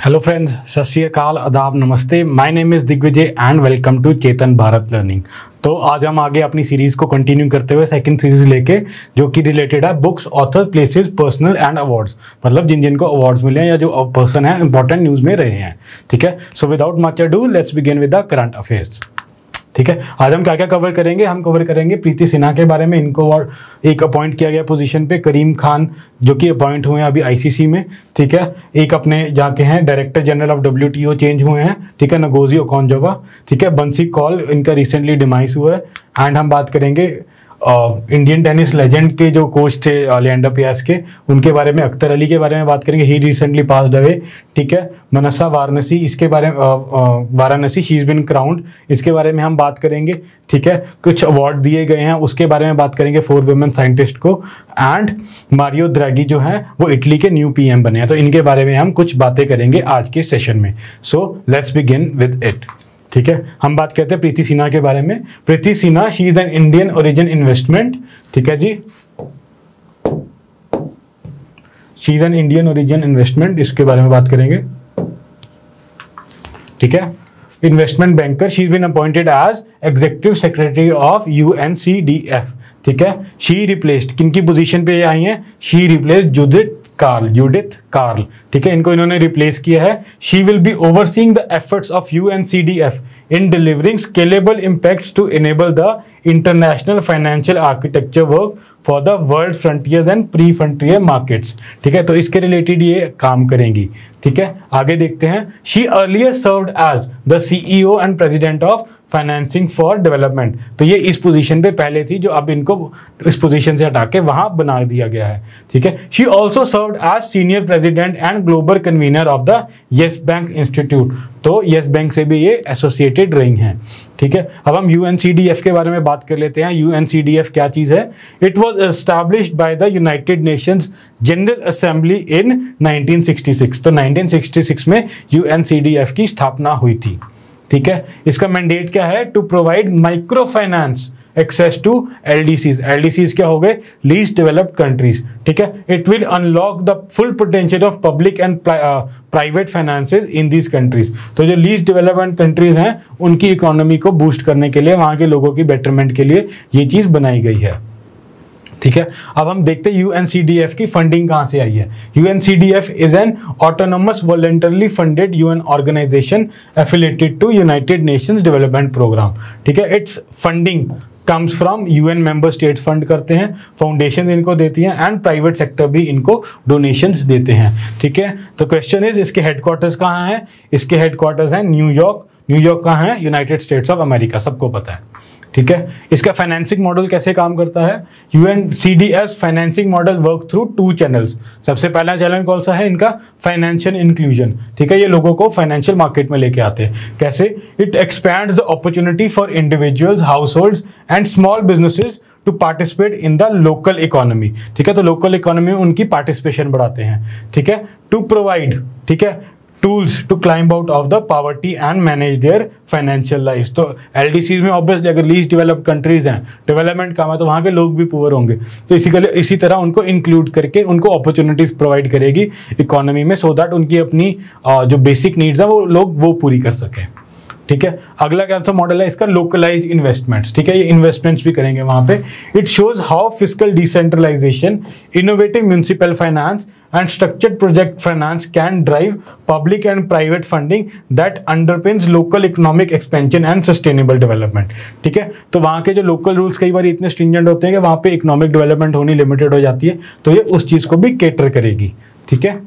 Hello friends, सत श्री अकाल, आदाब, namaste. My name is Digvijay and welcome to Chetan Bharat learning. तो आज हम आगे अपनी सीरीज़ को कंटिन्यू करते हुए सेकंड सीरीज लेके, जो कि रिलेटेड है books, author, places, personal and awards. मतलब जिन जिनको अवार्ड्स मिले हैं या जो पर्सन है इंपॉर्टेंट न्यूज़ में रहे हैं। ठीक है, so without much ado let's begin with the current affairs. ठीक है, आज हम क्या क्या कवर करेंगे? हम कवर करेंगे प्रीति सिन्हा के बारे में। इनको और एक अपॉइंट किया गया पोजीशन पे, करीम खान जो कि अपॉइंट हुए हैं अभी आईसीसी में। ठीक है, एक अपने जाके हैं director general of WTO change हुए हैं। ठीक है, नगोजी ओकोंजोवा। ठीक है, बंसी कौल, इनका रिसेंटली डिमाइस हुआ है। एंड हम बात करेंगे इंडियन टेनिस लेजेंड के जो कोच थे लिएंडर पेस के, उनके बारे में, अख्तर अली के बारे में बात करेंगे। ही रिसेंटली पास्ड अवे। ठीक है, मनसा वाराणसी, इसके बारे में Varanasi she is been crowned, इसके बारे में हम बात करेंगे। ठीक है, कुछ अवार्ड दिए गए हैं उसके बारे में बात करेंगे 4 वुमेन साइंटिस्ट को। एंड मारियो द्रैगी जो हैं वो इटली के न्यू PM बने हैं, तो इनके बारे में हम कुछ बातें करेंगे आज के सेशन में। So let's begin with it. ठीक है, हम बात करते हैं प्रीति सिन्हा के बारे में। Preeti Sinha, she is an Indian origin investment. ठीक है जी, she is an Indian origin investment, इसके बारे में बात करेंगे। ठीक है, investment banker, she is been appointed as executive secretary of UNCDF। ठीक है, शी रिप्लेस्ड, किनकी पोजीशन पे आई हैं? She replaced Judith Carl. ठीक है, इनको इन्होंने रिप्लेस किया है। She will be overseeing the efforts of UNCDF in delivering scalable impacts to enable the international financial architecture work for the world frontiers and pre frontier markets. ठीक है, तो इसके रिलेटेड ये काम करेंगी। ठीक है, आगे देखते हैं। She earlier served as the CEO and president of financing for development. तो ये इस पोजीशन पे पहले थी, जो अब इनको इस पोजीशन से हटा के वहां बना दिया गया है। ठीक है, she also served as senior president and global convener of the Yes Bank institute. तो येस बैंक से भी ये एसोसिएटेड रही हैं। ठीक है, अब हम UNCDF के बारे में बात कर लेते हैं। UNCDF क्या चीज़ है? It was established by the United Nations general assembly in 1966। तो 1966 में UNCDF की स्थापना हुई थी। ठीक है, इसका मैंडेट क्या है? To provide micro finance access to LDCs। LDCs क्या हो गए? Least developed countries. ठीक है, it will unlock the full potential of public and private finances in these countries. तो जो लीस्ट डेवलप्ड कंट्रीज हैं उनकी इकोनॉमी को बूस्ट करने के लिए, वहां के लोगों की बेटरमेंट के लिए ये चीज बनाई गई है। ठीक है, अब हम देखते हैं UNCDF की फंडिंग कहाँ से आई है। UNCDF is an autonomous voluntarily funded UN organisation affiliated to United Nations Development Programme. ठीक है, it's funding comes from UN member states fund करते हैं, फाउंडेशन इनको देती हैं एंड प्राइवेट सेक्टर भी इनको डोनेशंस देते हैं। ठीक है, तो क्वेश्चन इज, इसके हेडक्वार्टर्स कहाँ हैं? इसके हेडक्वार्टर्स हैं न्यूयॉर्क। न्यूयॉर्क कहाँ है? यूनाइटेड स्टेट्स ऑफ अमेरिका, सबको पता है। ठीक है, इसका फाइनेंसिंग मॉडल कैसे काम करता है? UNCDF financing model work through 2 channels. सबसे पहला चैनल कौन सा है इनका? Financial inclusion. ठीक है, ये लोगों को फाइनेंशियल मार्केट में लेके आते हैं। कैसे? It expands the opportunity for individuals, households and small businesses to participate in the local economy. ठीक है, तो लोकल इकोनॉमी में उनकी पार्टिसिपेशन बढ़ाते हैं। ठीक है, टू प्रोवाइड, ठीक है, tools to climb out of the poverty and manage their financial life. तो LDCs में ऑब्वियसली अगर लीस्ट डेवलप्ड कंट्रीज हैं, डेवलपमेंट काम है, तो वहाँ के लोग भी पुअर होंगे। तो इसी तरह उनको इंक्लूड करके उनको अपॉर्चुनिटीज प्रोवाइड करेगी इकोनॉमी में, सो दैट उनकी अपनी जो बेसिक नीड्स हैं वो लोग वो पूरी कर सकें। ठीक है, अगला कौन सा मॉडल है इसका? Localised investments. ठीक है, ये इन्वेस्टमेंट्स भी करेंगे वहां पे। It shows how fiscal decentralisation, innovative municipal finance and structured project finance can drive public and private funding that underpins local economic expansion and sustainable development। ठीक है, तो वहाँ के जो लोकल रूल्स कई बार इतने स्ट्रिंजेंट होते हैं कि वहाँ पे इकोनॉमिक डेवलपमेंट होनी लिमिटेड हो जाती है, तो ये उस चीज़ को भी केटर करेगी। ठीक है,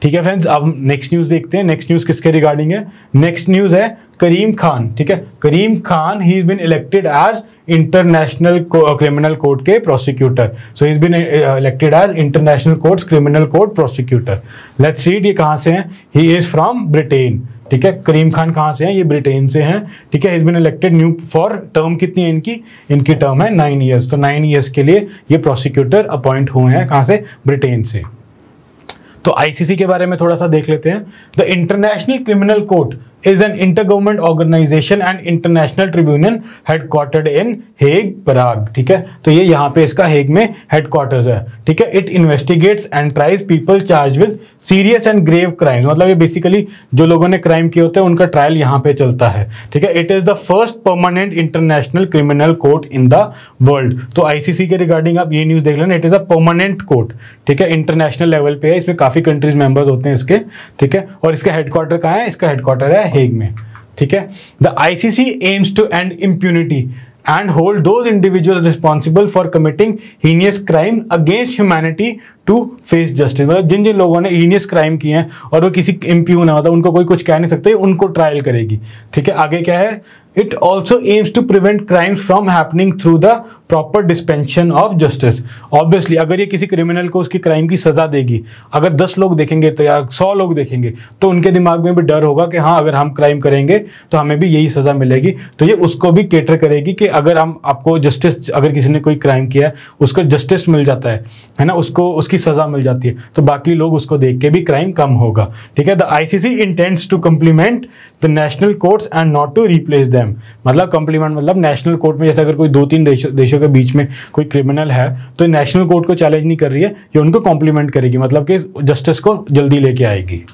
ठीक है फ्रेंड्स, अब नेक्स्ट न्यूज़ देखते हैं। नेक्स्ट न्यूज़ किसके रिगार्डिंग है? नेक्स्ट न्यूज़ है करीम खान। ठीक है, Karim Khan, he is been elected as international criminal court के prosecutor. So he is been elected as international courts criminal court prosecutor. Let's see ये कहाँ से हैं। He is from Britain. ठीक है, करीम खान कहाँ से हैं? ये ब्रिटेन से हैं। ठीक है, he is been elected new for term कितनी है इनकी? इनकी टर्म है 9 ईयर्स। तो 9 ईयर्स के लिए ये प्रोसिक्यूटर अपॉइंट हुए हैं। कहाँ से? ब्रिटेन से। तो ICC के बारे में थोड़ा सा देख लेते हैं। The international criminal court is an intergovernment organisation and international tribunal headquartered in Hague, Prague. ठीक है, तो ये यहाँ पे इसका हेग में हेडक्वार्टर्स है। ठीक है, it investigates and tries people charge with serious and grave crimes, मतलब ये बेसिकली जो लोगों ने क्राइम किए होते हैं उनका ट्रायल यहाँ पे चलता है। ठीक है, it is the first permanent international criminal court in the world. तो आईसीसी के रिगार्डिंग आप ये न्यूज देख लेना, it is a permanent court. ठीक है, इंटरनेशनल लेवल पे है, इसमें काफी कंट्रीज मेंबर्स होते हैं इसके। ठीक है, और इसका हेडक्वार्टर कहाँ है? इसका हेडक्वार्टर है हेग में। ठीक है, the ICC aims to end impunity and hold those individuals responsible for committing heinous crime against humanity to face justice। मतलब जिन जिन लोगों ने heinous crime किए हैं और वो किसी इम्प्यून है, मतलब उनको कोई कुछ कह नहीं सकते, उनको ट्रायल करेगी। ठीक है, आगे क्या है? It also aims to prevent crimes from happening through the proper dispensation of justice। Obviously अगर ये किसी क्रिमिनल को उसकी क्राइम की सजा देगी, अगर 10 लोग देखेंगे तो या 100 लोग देखेंगे तो उनके दिमाग में भी डर होगा कि हाँ, अगर हम क्राइम करेंगे तो हमें भी यही सजा मिलेगी। तो ये उसको भी केटर करेगी कि अगर हम आपको जस्टिस, अगर किसी ने कोई क्राइम किया है उसको जस्टिस मिल जाता है ना, उसको उसकी सजा मिल जाती है, तो बाकी लोग उसको देख के भी क्राइम कम होगा। ठीक है, the ICC intends to complement the national courts and not to replace them. मतलब कम्प्लीमेंट मतलब नेशनल कोर्ट में जैसे अगर कोई 2-3 देशों के बीच में कोई क्रिमिनल है तो नेशनल कोर्ट को चैलेंज नहीं कर रही है, ये उनको कॉम्प्लीमेंट करेगी, मतलब कि जस्टिस को जल्दी लेके आएगी।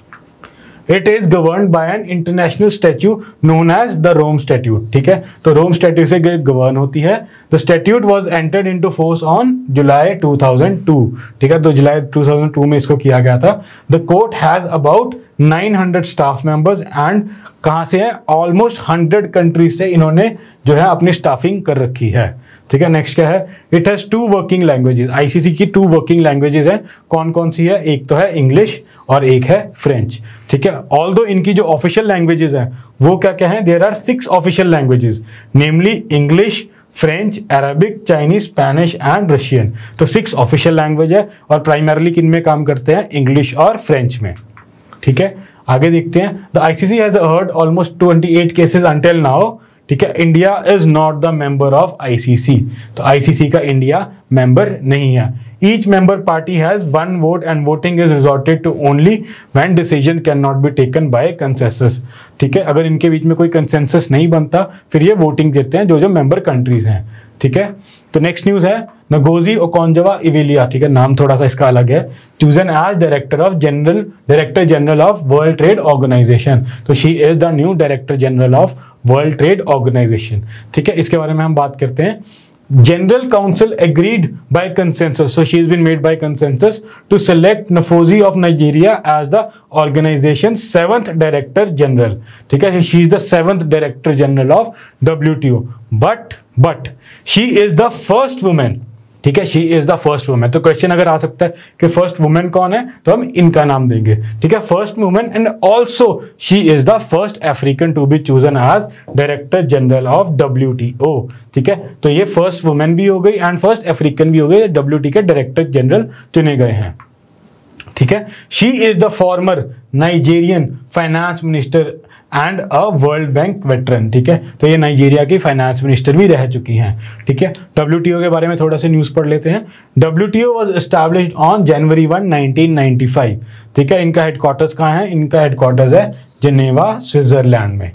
It is governed by an international statute known as the Rome Statute। ठीक है, तो रोम स्टैट्यूट से गवर्न होती है। The statute was entered into force on July 2002। ठीक है, तो जुलाई 2002 में इसको किया गया था। The court has about 900 staff members and कहाँ से है? ऑलमोस्ट 100 कंट्रीज से इन्होंने जो है अपनी स्टाफिंग कर रखी है। ठीक है, नेक्स्ट क्या है? It has 2 working languages. ICC की 2 वर्किंग लैंग्वेजेस है। कौन कौन सी है? एक तो है इंग्लिश और एक है फ्रेंच। ठीक है, ऑल्दो इनकी जो ऑफिशियल लैंग्वेजेस हैं वो क्या क्या है? There are 6 official languages, namely English, French, Arabic, Chinese, Spanish and Russian. तो 6 ऑफिशियल लैंग्वेज है और प्राइमरली किन में काम करते हैं? इंग्लिश और फ्रेंच में। ठीक है, आगे देखते हैं। The ICC has heard almost 28 cases until now. ठीक है, India is not the member of ICC, तो आईसीसी का इंडिया मेंबर नहीं है। Each member party has 1 vote and voting is resorted to only when decision can not be taken by consensus. ठीक है, अगर इनके बीच में कोई कंसेंसस नहीं बनता फिर ये वोटिंग देते हैं जो मेंबर कंट्रीज हैं। ठीक है, तो नेक्स्ट न्यूज है नगोजी ओकोंजवा-इवेलिया। ठीक है, नाम थोड़ा सा इसका अलग है। Chosen as director general of world trade organisation. तो she is the new director general of world trade organisation. ठीक है, इसके बारे में हम बात करते हैं। General Council agreed by consensus, so she has been made by consensus to select Nfozi of Nigeria as the organization's 7th Director General. ठीक है, she is the 7th Director General of WTO, but she is the first woman। ठीक है, she is the first women. तो question अगर आ सकता है कि first women कौन है, तो हम इनका नाम देंगे। ठीक है, first women and also she is the first African to be chosen as director general of WTO। ठीक है, तो ये फर्स्ट वुमेन भी हो गई एंड फर्स्ट अफ्रीकन भी हो गई, WTO के डायरेक्टर जनरल चुने गए हैं। ठीक है, she is the farmer Nigerian finance minister and a world bank veteran. ठीक है, तो ये नाइजीरिया की फाइनेंस मिनिस्टर भी रह चुकी हैं। ठीक है, WTO के बारे में थोड़ा सा न्यूज़ पढ़ लेते हैं। WTO was established on January 1, 1995। ठीक है, इनका हेडक्वार्टर्स कहाँ है? इनका हेडक्वार्टर्स है जिनेवा, स्विट्जरलैंड में।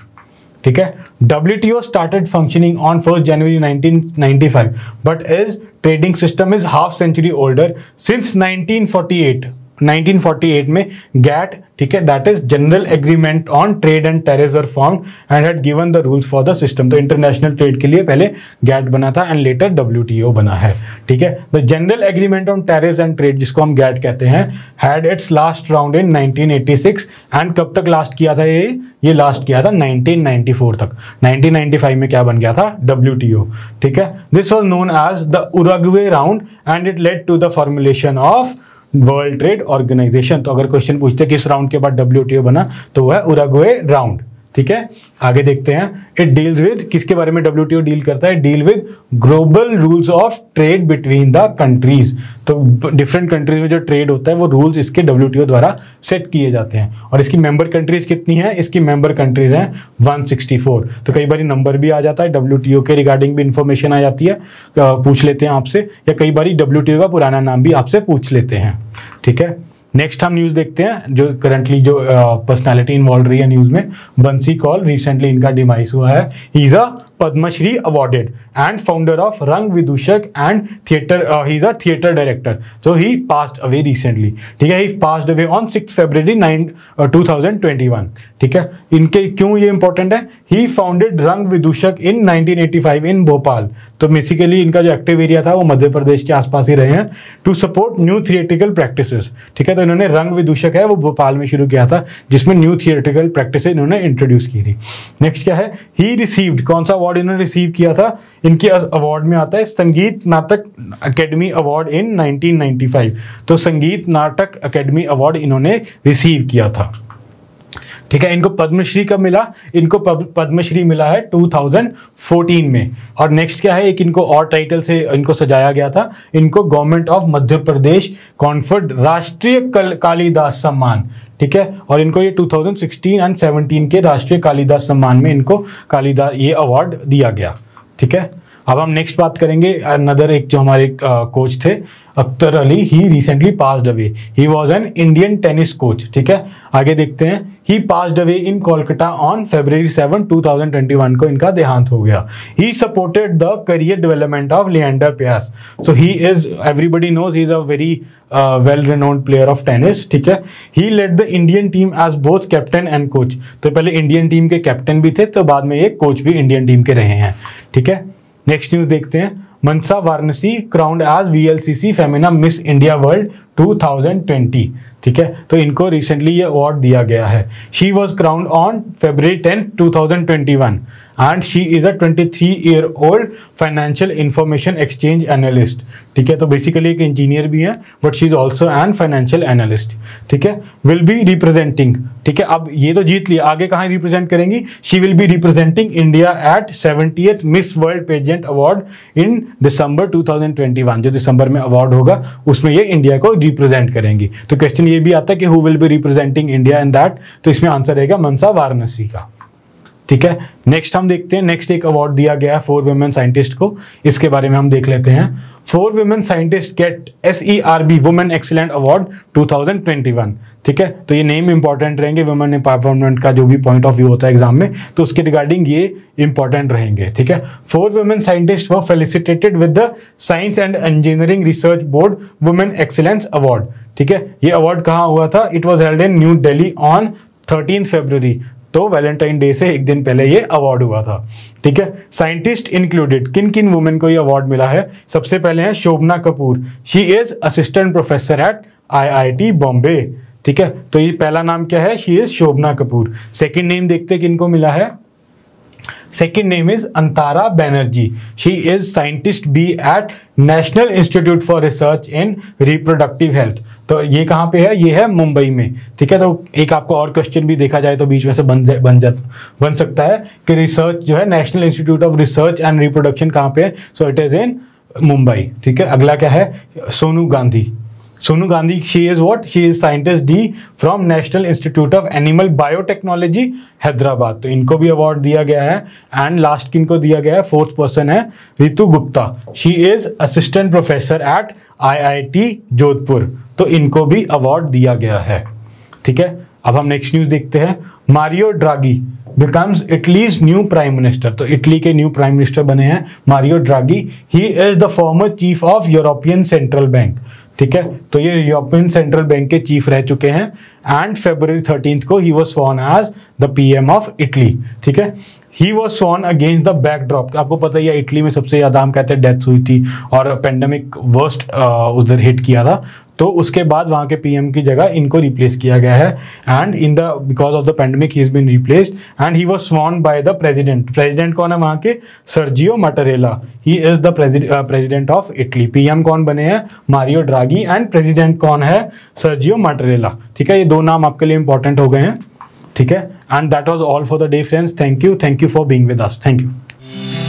ठीक है, WTO started functioning on 1st January 1995 but its trading system is half century older since 1948 में GATT, ठीक है, that is general agreement on trade and tariffs were formed and had given the rules for the system. तो international trade के लिए पहले GATT बना था and later WTO बना है। ठीक है, the general agreement on tariffs and trade, जिसको हम GATT कहते हैं, had it's last round in 1986 and कब तक लास्ट किया था? ये लास्ट किया था 1994 तक। 1995 में क्या बन गया था? WTO। ठीक है, this was known as the Uruguay round and it led to the formulation of world trade organisation. तो अगर क्वेश्चन पूछते हैं किस राउंड के बाद WTO बना, तो वह उरुग्वे राउंड। ठीक है, आगे देखते हैं। इट डील्स विद, किसके बारे में WTO डील करता है? Deal with global rules of trade between the countries. तो डिफरेंट कंट्रीज में जो ट्रेड होता है वो रूल्स इसके WTO द्वारा सेट किए जाते हैं। और इसकी मेंबर कंट्रीज कितनी है? इसकी मेंबर कंट्रीज हैं 164। तो कई बार नंबर भी आ जाता है, WTO के रिगार्डिंग भी इंफॉर्मेशन आ जाती है, पूछ लेते हैं आपसे, या कई बार WTO का पुराना नाम भी आपसे पूछ लेते हैं। ठीक है, नेक्स्ट हम न्यूज देखते हैं जो करंटली जो पर्सनालिटी इन्वॉल्व रही है न्यूज में। बंसी कौल, रिसेंटली इनका डिमाइस हुआ है। He is a Padma Shri awarded and founder of Rang Vidushak and theatre, he is a theatre director, so he passed away recently, ठीक है। He passed away on 6 February 2021, ठीक है। इनके क्यों ये इंपॉर्टेंट है? ही फाउंडेड रंग विदूषक इन 1985 इन भोपाल, तो बेसिकली इनका जो एक्टिव एरिया था वो मध्य प्रदेश के आसपास ही रहे हैं, to support new theatrical practices, ठीक है। तो इन्होंने रंग विदूषक है वो भोपाल में शुरू किया था, जिसमें न्यू थिएट्रिकल प्रैक्टिस इन्होंने इंट्रोड्यूस की थी। नेक्स्ट क्या है? ही रिसीव्ड, कौन सा अवार्ड इन्होंने रिसीव किया था? इनके अवार्ड में आता है संगीत नाटक अकेडमी अवार्ड इन 1995, तो संगीत नाटक अकेडमी अवार्ड इन्होंने रिसीव किया था, ठीक है। इनको पद्मश्री कब मिला? इनको पद्मश्री मिला है 2014 में। और नेक्स्ट क्या है? एक इनको और टाइटल से इनको सजाया गया था, इनको government of Madhya Pradesh conferred राष्ट्रीय कालिदास सम्मान, ठीक है। और इनको ये 2016 एंड 17 के राष्ट्रीय कालिदास सम्मान में इनको कालिदास ये अवार्ड दिया गया, ठीक है। अब हम नेक्स्ट बात करेंगे अनदर एक जो हमारे कोच थे Akhtar Ali, he recently passed away, he was an Indian tennis coach, ठीक है। आगे देखते हैं। He passed away in Kolkata on February 7, 2021 को इनका देहांत हो गया। He supported the career development of Leander Paes, so he is, everybody knows he is a very well renowned player of tennis, ठीक है। He led the Indian team as both captain and coach, तो पहले Indian team के captain भी थे, तो बाद में ये कोच भी इंडियन टीम के रहे हैं, ठीक है। नेक्स्ट न्यूज देखते हैं। Manasa Varanasi crowned as VLCC Femina Miss India World 2020, ठीक है। तो इनको रिसेंटली ये अवार्ड दिया गया है। She was crowned on February 10, 2021 and she is a 23-year-old financial information exchange analyst, ठीक है। तो बेसिकली एक इंजीनियर भी है but she is also an financial analyst, ठीक है। विल बी रिप्रेजेंटिंग, ठीक है। अब ये तो जीत लिया, आगे कहाँ रिप्रेजेंट करेंगी? She will be representing India at 70th Miss World pageant award in December 2021, जो दिसंबर में अवार्ड होगा उसमें ये इंडिया को रिप्रेजेंट करेंगी। तो क्वेश्चन ये भी आता है कि who will be representing India in that, तो इसमें आंसर रहेगा मनसा वाराणसी का, ठीक है। नेक्स्ट हम देखते हैं। नेक्स्ट एक अवार्ड दिया गया है 4 वुमेन साइंटिस्ट को, इसके बारे में हम देख लेते हैं। 4 women scientist get SERB women excellent award 2021, ठीक है। तो ये नेम इंपॉर्टेंट रहेंगे, वुमेन एम्पावरमेंट का जो भी पॉइंट ऑफ व्यू होता है एग्जाम में, तो उसके रिगार्डिंग ये इंपॉर्टेंट रहेंगे, ठीक है। 4 women scientist were felicitated with the science and engineering research board women excellence award, ठीक है। ये अवार्ड कहाँ हुआ था? It was held in new Delhi on 13 फरवरी, तो वैलेंटाइन डे से एक दिन पहले ये अवार्ड हुआ था, ठीक है। साइंटिस्ट इंक्लूडेड, किन किन वुमेन को ये अवार्ड मिला है? सबसे पहले है Shobhana Kapoor, she is assistant professor at IIT Bombay, ठीक है। तो ये पहला नाम क्या है? She is Shobhana Kapoor. Second name देखते हैं किनको मिला है। Second name is Antara Banerjee, she is scientist B at national institute for research in reproductive health, तो ये कहाँ पे है? ये है मुंबई में, ठीक है। तो एक आपको और क्वेश्चन भी देखा जाए तो बीच में से बन सकता है कि रिसर्च जो है national institute of research and reproduction कहाँ पे है? So it is in Mumbai, ठीक है। अगला क्या है? Sonu Gandhi, Sonu Gandhi she is what? She is scientist D from national institute of animal biotechnology Hyderabad, तो इनको भी अवार्ड दिया गया है। एंड लास्ट किनको दिया गया है? 4th पर्सन है Ritu Gupta, she is assistant professor at IIT Jodhpur, तो इनको भी अवार्ड दिया गया है, ठीक है। अब हम नेक्स्ट न्यूज देखते हैं। Mario Draghi becomes Italy's new prime minister, तो इटली के न्यू प्राइम मिनिस्टर बने हैं Mario Draghi. He is the former chief of European central bank, ठीक है। तो ये यूरोपियन सेंट्रल बैंक के चीफ रह चुके हैं। एंड February 13 को he was sworn as the PM of Italy, ठीक है। He was sworn against the backdrop, आपको पता ही है इटली में सबसे ज़्यादा हम कहते हैं डेथ्स हुई थी और पेंडेमिक वर्स्ट उधर हिट किया था, तो उसके बाद वहाँ के PM की जगह इनको रिप्लेस किया गया है। And in the because of the pandemic he is been replaced and he was sworn by the president. President कौन है वहाँ के? Sergio Mattarella, he is the president of Italy. PM कौन बने हैं? मारियो ड्रागी, एंड प्रेसिडेंट कौन है? Sergio मटरेला, ठीक है। ये 2 नाम आपके लिए इंपॉर्टेंट हो गए हैं, ठीक है। And that was all for the day friends, thank you for being with us, thank you.